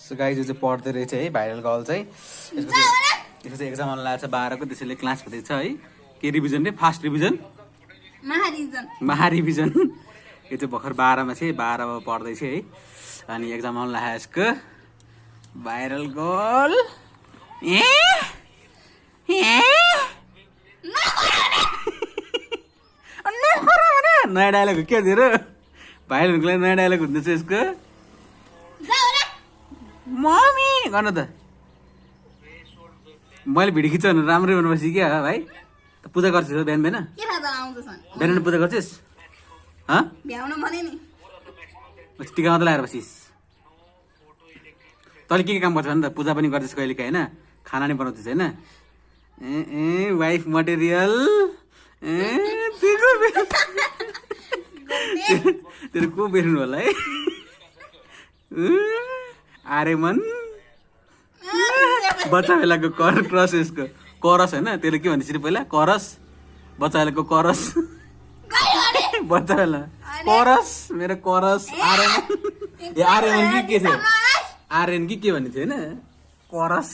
So guys यो चाहिँ पढ्दै रहेछ है भाइरल गर्ल चाहिँ। यसको चाहिँ एक्जाम आउनु लागेको छ 12 को, त्यसैले क्लास हुँदैछ है। के रिभिजन रे? फास्ट रिभिजन, महारिभिजन। यो चाहिँ भर्खर 12 मा चाहिँ 12 मा पढ्दैछ है। अनि एक्जाम आउनु लाग्यो यसको भाइरल गर्ल। नयाँ डायलग हो क्या तेरो? भाइरलको लागि नयाँ डायलग हुँदैछ यसको। मम्मी गर्नु त। मैले भिडियो खिचाउनु राम्रै बनाएपछि क्या भाइ। पूजा गर्छस् बिहान बिहान? बिहान पूजा गर्छस्? टिका मात्रै लगाएर बसिस्। तैँले के काम गर्छ भने त? पूजा पनि गर्दैछ कहिले काहीँ होइन, खाना नि बनाउँदैछ होइन। Wife material. तेरो को बेर्नु होला है? आर्यमन बच्चा बेलाको क्रस, यसको करस होइन। त्यसले के भन्दैछ पहिला? करस। बच्चा बेलाको करस। बच्चा बेला करस, मेरो करस। आर्यमन ए आर्यमन कि के थियो? आर्यन कि के भन्ने थियो होइन? करस।